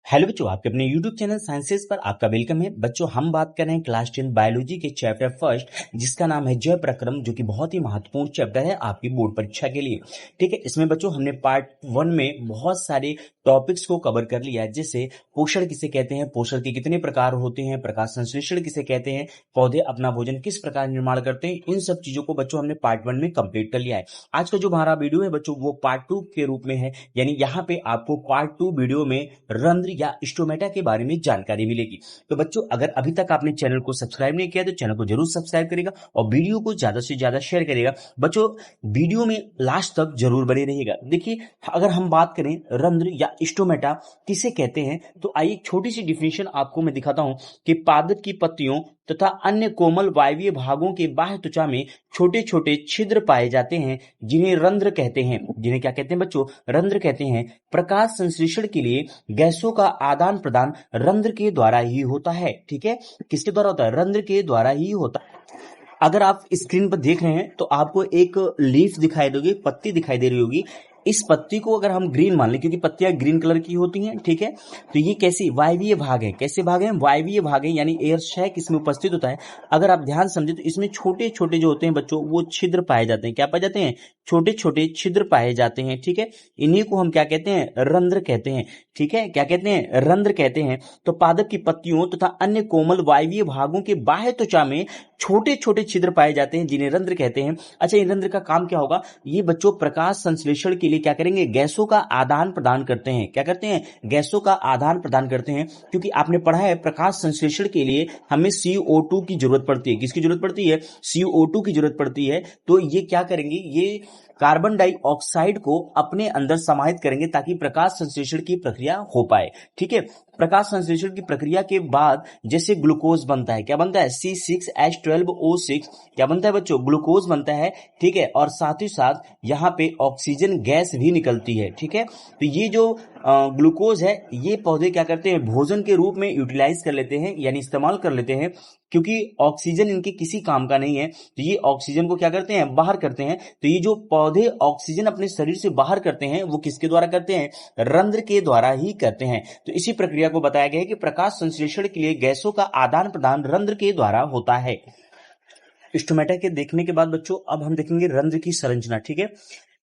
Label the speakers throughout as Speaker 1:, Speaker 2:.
Speaker 1: Hello बच्चों, आपके अपने YouTube चैनल साइंसेस पर आपका वेलकम है। बच्चों, हम बात कर रहे हैं क्लास 10 बायोलॉजी के चैप्टर फर्स्ट, जिसका नाम है जय प्रक्रम, जो कि बहुत ही महत्वपूर्ण चैप्टर है आपकी बोर्ड परीक्षा के लिए। ठीक है, इसमें बच्चों हमने पार्ट 1 में बहुत सारे टॉपिक्स को कवर कर लिया है, जैसे पोषण किसे कहते हैं, पोषण के कितने प्रकार होते हैं, प्रकाश संश्लेषण किसे कहते हैं, पौधे अपना भोजन किस प्रकार निर्माण करते हैं, इन सब चीजों को बच्चों हमने पार्ट 1 में कंप्लीट कर लिया है। आज का जो हमारा वीडियो है बच्चों, वो पार्ट 2 के रूप में है, यानी यहाँ पे आपको पार्ट 2 वीडियो में रंध्र या स्टोमेटा के बारे में जानकारी मिलेगी। तो बच्चों, अगर अभी तक आपने चैनल को सब्सक्राइब नहीं किया तो चैनल को जरूर सब्सक्राइब करेगा और वीडियो को ज्यादा से ज्यादा शेयर करेगा। बच्चों, वीडियो में लास्ट तक जरूर बने रहिएगा। देखिए, अगर हम बात करें रंध्र या स्टोमेटा किसे कहते हैं, तो आइए एक छोटी सी डिफिनेशन आपको मैं दिखाता हूं कि पादप की पत्तियों तथा अन्य कोमल वायवीय भागों के बाह्य त्वचा में छोटे छोटे छिद्र पाए जाते हैं, जिन्हें रंध्र कहते हैं। जिन्हें क्या कहते हैं बच्चों? रंध्र कहते हैं। प्रकाश संश्लेषण के लिए गैसों का आदान प्रदान रंध्र के द्वारा ही होता है। ठीक है, किसके द्वारा होता है? रंध्र के द्वारा ही होता है। अगर आप स्क्रीन पर देख रहे हैं तो आपको एक लीफ दिखाई देगी, पत्ती दिखाई दे रही होगी। इस पत्ती को अगर हम ग्रीन मान लें, क्योंकि पत्तियां ग्रीन कलर की होती हैं, ठीक है, तो ये कैसी वायवीय भाग है? कैसे भाग है? वायवीय भाग है, यानी एयर सैक इसमें उपस्थित होता है। अगर आप ध्यान समझे तो इसमें छोटे छोटे जो होते हैं बच्चों, वो छिद्र पाए जाते हैं। क्या पाए जाते हैं? छोटे छोटे छिद्र पाए जाते हैं। ठीक है, इन्हीं को हम क्या कहते हैं? रंध्र कहते हैं। ठीक है, क्या कहते हैं? रंध्र कहते हैं। तो पादप की पत्तियों तथा अन्य कोमल वायवीय भागों के बाह्य त्वचा में छोटे छोटे छिद्र पाए जाते हैं, जिन्हें रंध्र कहते हैं। अच्छा, इन रंध्र का काम क्या होगा? ये बच्चों प्रकाश संश्लेषण के लिए क्या करेंगे? गैसों का आदान प्रदान करते हैं। क्या करते हैं? गैसों का आदान प्रदान करते हैं। क्योंकि आपने पढ़ा है प्रकाश संश्लेषण के लिए हमें CO2 की जरूरत पड़ती है। किसकी जरूरत पड़ती है? CO2 की जरूरत पड़ती है। तो ये क्या करेंगे? ये कार्बन डाइऑक्साइड को अपने अंदर समाहित करेंगे ताकि प्रकाश संश्लेषण की प्रक्रिया हो पाए। ठीक है, प्रकाश संश्लेषण की प्रक्रिया के बाद जैसे ग्लूकोज बनता है, क्या बनता है? C6H12O6 क्या बनता है बच्चों? ग्लूकोज बनता है। ठीक है, और साथ ही साथ यहाँ पे ऑक्सीजन गैस भी निकलती है। ठीक है, तो ये जो ग्लूकोज है, ये पौधे क्या करते हैं? भोजन के रूप में यूटिलाइज कर लेते हैं, यानी इस्तेमाल कर लेते हैं। क्योंकि ऑक्सीजन इनके किसी काम का नहीं है, तो ये ऑक्सीजन को क्या करते हैं? बाहर करते हैं। तो ये जो पौधे ऑक्सीजन अपने शरीर से बाहर करते हैं, वो किसके द्वारा करते हैं? रंध्र के द्वारा ही करते हैं। तो इसी प्रक्रिया को बताया गया है कि प्रकाश संश्लेषण के लिए गैसों का आदान प्रदान रंध्र के द्वारा होता है। स्टोमेटा के देखने के बाद बच्चों, अब हम देखेंगे रंध्र की संरचना। ठीक है,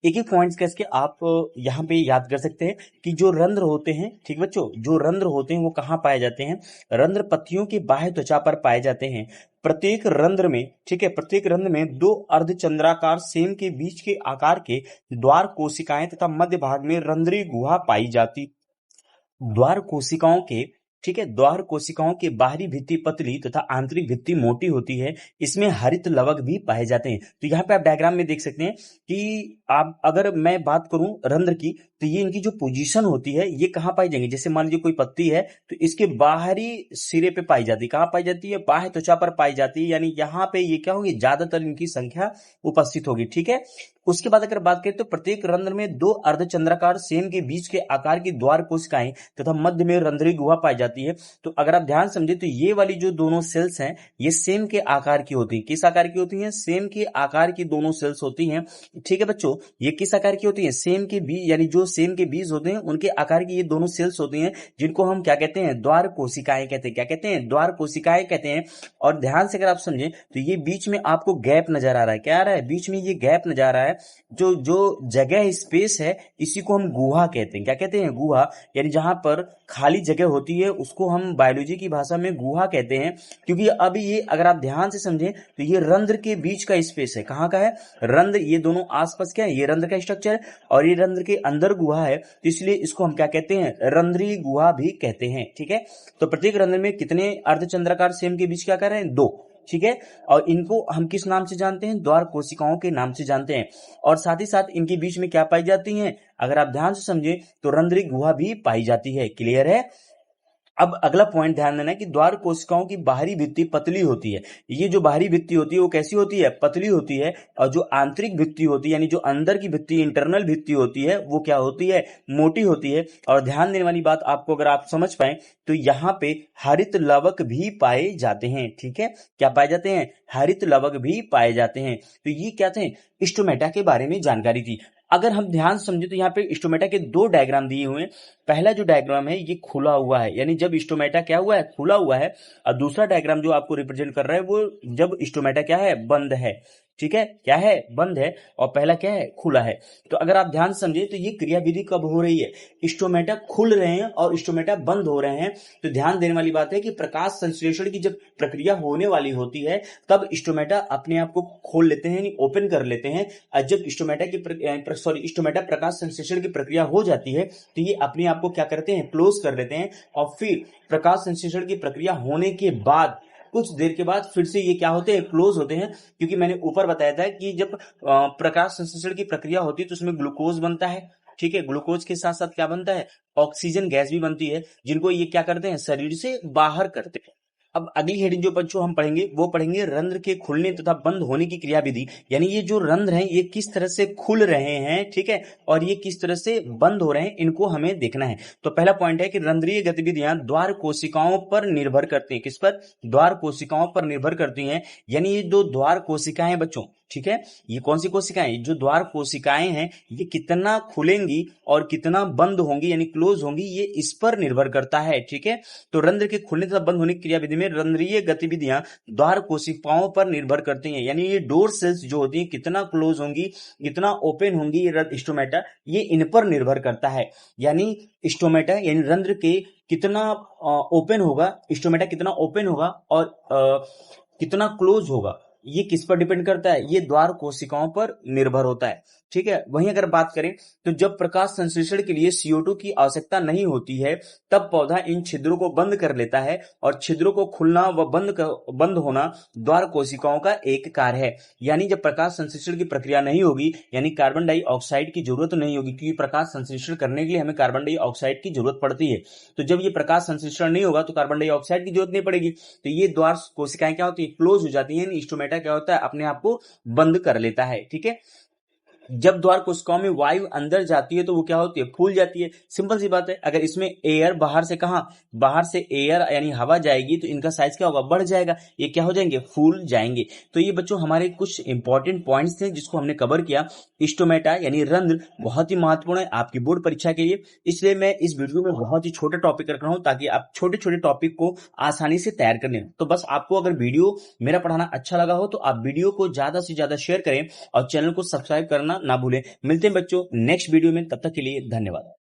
Speaker 1: एक एक पॉइंट्स कैस के आप यहाँ पे याद कर सकते हैं कि जो रंध्र होते हैं, ठीक बच्चों, जो रंध्र होते हैं वो कहाँ पाए जाते हैं? रंध्र पत्तियों की बाह्य त्वचा पर पाए जाते हैं। प्रत्येक रंध्र में, ठीक है, प्रत्येक रंध्र में दो अर्धचंद्राकार सेम के बीच के आकार के द्वार कोशिकाएं तथा मध्य भाग में रंध्रीय गुहा पाई जाती। द्वार कोशिकाओं के, ठीक है, द्वार कोशिकाओं की बाहरी भित्ति पतली तथा आंतरिक भित्ति मोटी होती है। इसमें हरित लवक भी पाए जाते हैं। तो यहाँ पे आप डायग्राम में देख सकते हैं कि आप, अगर मैं बात करूं रंध्र की, तो ये इनकी जो पोजीशन होती है, ये कहाँ पाई जाएंगी? जैसे मान लीजिए कोई पत्ती है, तो इसके बाहरी सिरे पे पाई जाती है। कहाँ पाई जाती है? बाह्य त्वचा पर पाई जाती है, यानी यहाँ पे ये क्या होगी? ज्यादातर इनकी संख्या उपस्थित होगी। ठीक है, उसके बाद अगर बात करें तो प्रत्येक रंध्र में दो अर्धचंद्राकार सेम के बीच के आकार की द्वार कोशिकाएं तथा मध्य में रंध्रीय गुहा पाई जाती है। तो अगर आप ध्यान समझे तो ये वाली जो दोनों सेल्स हैं, ये सेम के आकार की होती है। किस आकार की होती हैं? सेम के आकार की दोनों सेल्स होती हैं। ठीक है बच्चों, ये किस आकार की होती हैं? सेम के बीज, यानी जो सेम के बीज होते हैं उनके आकार की ये दोनों सेल्स होती हैं, जिनको हम क्या कहते हैं? द्वार कोशिकाएं कहते हैं। क्या कहते हैं? द्वार कोशिकाएं कहते हैं। और ध्यान से अगर आप समझें तो ये बीच में आपको गैप नजर आ रहा है। क्या आ रहा है? बीच में ये गैप नजर आ रहा है। जो जो जगह स्पेस है, इसी को हम गुहा कहते हैं। क्या कहते हैं? गुहा, यानी जहां पर खाली जगह होती है उसको हम बायोलॉजी की भाषा में गुहा कहते हैं। क्योंकि अब ये अगर आप ध्यान से समझें तो ये रंध्र के बीच का स्पेस है। कहाँ का है? रंध्र, ये दोनों आसपास क्या है? ये रंध्र का स्ट्रक्चर है और ये रंध्र के अंदर गुहा है, तो इसलिए इसको हम क्या कहते हैं? रंध्रीय गुहा भी कहते हैं। ठीक है, तो प्रत्येक रंध्र में कितने अर्धचंद्राकार सेम के बीच क्या कर रहे हैं? दो। ठीक है, और इनको हम किस नाम से जानते हैं? द्वार कोशिकाओं के नाम से जानते हैं। और साथ ही साथ इनके बीच में क्या पाई जाती हैं? अगर आप ध्यान से समझे तो रंध्रीय गुहा भी पाई जाती है। क्लियर है? अब अगला पॉइंट ध्यान देना है कि द्वार कोशिकाओं की बाहरी भित्ति पतली होती है। ये जो बाहरी भित्ति होती है वो कैसी होती है? पतली होती है। और जो आंतरिक भित्ति होती है, यानी जो अंदर की भित्ति, इंटरनल भित्ति होती है, वो क्या होती है? मोटी होती है। और ध्यान देने वाली बात आपको अगर आप समझ पाए तो यहाँ पे हरित लवक भी पाए जाते हैं। ठीक है, क्या पाए जाते हैं? हरित लवक भी पाए जाते हैं। तो ये क्या थे? स्टोमेटा के बारे में जानकारी थी। अगर हम ध्यान से समझे तो यहाँ पे स्टोमेटा के दो डायग्राम दिए हुए हैं। पहला जो डायग्राम है ये खुला हुआ है, यानी जब स्टोमेटा क्या हुआ है, खुला हुआ है। और दूसरा डायग्राम जो आपको रिप्रेजेंट कर रहा है वो जब स्टोमेटा क्या है, बंद है। ठीक है, क्या है, बंद है। और पहला क्या है, खुला है। तो अगर आप ध्यान से समझे तो ये क्रियाविधि कब हो रही है, स्टोमेटा खुल रहे हैं और स्टोमेटा बंद हो रहे हैं। तो ध्यान देने वाली बात है कि प्रकाश संश्लेषण की जब प्रक्रिया होने वाली होती है तब स्टोमेटा अपने आप को खोल लेते हैं, यानी ओपन कर लेते हैं। और जब स्टोमेटा प्रकाश संश्लेषण की प्रक्रिया हो जाती है तो ये अपने आप को क्या करते हैं, क्लोज कर लेते हैं। और फिर प्रकाश संश्लेषण की प्रक्रिया होने के बाद कुछ देर के बाद फिर से ये क्या होते हैं, क्लोज होते हैं। क्योंकि मैंने ऊपर बताया था कि जब प्रकाश संश्लेषण की प्रक्रिया होती है तो उसमें ग्लूकोज बनता है। ठीक है, ग्लूकोज के साथ साथ क्या बनता है, ऑक्सीजन गैस भी बनती है, जिनको ये क्या करते हैं, शरीर से बाहर करते हैं। अब अगली हेडिंग जो बच्चों हम पढ़ेंगे वो पढ़ेंगे रंध्र के खुलने तथा बंद होने की क्रियाविधि। यानी ये जो रंध्र हैं ये किस तरह से खुल रहे हैं, ठीक है, और ये किस तरह से बंद हो रहे हैं, इनको हमें देखना है। तो पहला पॉइंट है कि रंध्रीय गतिविधियां द्वार कोशिकाओं पर निर्भर करती हैं। किस पर, द्वार कोशिकाओं पर निर्भर करती हैं। यानी ये जो द्वार कोशिकाएं बच्चों, ठीक है, ये कौन सी कोशिकाएं, जो द्वार कोशिकाएं हैं ये कितना खुलेंगी और कितना बंद होंगी, यानी क्लोज होंगी, ये इस पर निर्भर करता है। ठीक है, तो रंध्र के खुलने तथा बंद होने की क्रियाविधि में रंध्रीय गतिविधियां द्वार कोशिकाओं पर निर्भर करती हैं। यानी ये डोर सेल्स जो होती हैं कितना क्लोज होंगी, कितना ओपन होंगी, ये स्टोमेटा, ये इन पर निर्भर करता है। यानी स्टोमेटा यानी रंध्र के कितना ओपन होगा, स्टोमेटा कितना ओपन होगा और कितना क्लोज होगा, ये किस पर डिपेंड करता है, ये द्वार कोशिकाओं पर निर्भर होता है। ठीक है, वहीं अगर बात करें तो जब प्रकाश संश्लेषण के लिए CO2 की आवश्यकता नहीं होती है तब पौधा इन छिद्रों को बंद कर लेता है। और छिद्रों को खुलना व बंद होना द्वार कोशिकाओं का एक कार्य है। यानी जब प्रकाश संश्लेषण की प्रक्रिया नहीं होगी, यानी कार्बन डाइऑक्साइड की जरूरत नहीं होगी, क्योंकि प्रकाश संश्लेषण करने के लिए हमें कार्बन डाइऑक्साइड की जरूरत पड़ती है। तो जब ये प्रकाश संश्लेषण नहीं होगा तो कार्बन डाइऑक्साइड की जरूरत नहीं पड़ेगी, तो ये द्वार कोशिकाएं क्या होती है, क्लोज हो जाती है। स्टोमेटा क्या होता है, अपने आप को बंद कर लेता है। ठीक है, जब द्वार कोशिकाओं में वायु अंदर जाती है तो वो क्या होती है, फूल जाती है। सिंपल सी बात है, अगर इसमें एयर बाहर से, कहां, बाहर से एयर यानी हवा जाएगी तो इनका साइज क्या होगा, बढ़ जाएगा, ये क्या हो जाएंगे, फूल जाएंगे। तो ये बच्चों हमारे कुछ इंपॉर्टेंट पॉइंट्स थे जिसको हमने कवर किया। स्टोमेटा यानी रंध्र बहुत ही महत्वपूर्ण है आपकी बोर्ड परीक्षा के लिए, इसलिए मैं इस वीडियो में बहुत ही छोटा टॉपिक रख रहा हूं ताकि आप छोटे छोटे टॉपिक को आसानी से तैयार कर लें। तो बस आपको अगर वीडियो मेरा पढ़ाना अच्छा लगा हो तो आप वीडियो को ज्यादा से ज्यादा शेयर करें और चैनल को सब्सक्राइब करना ना भूलें। मिलते हैं बच्चों नेक्स्ट वीडियो में, तब तक के लिए धन्यवाद।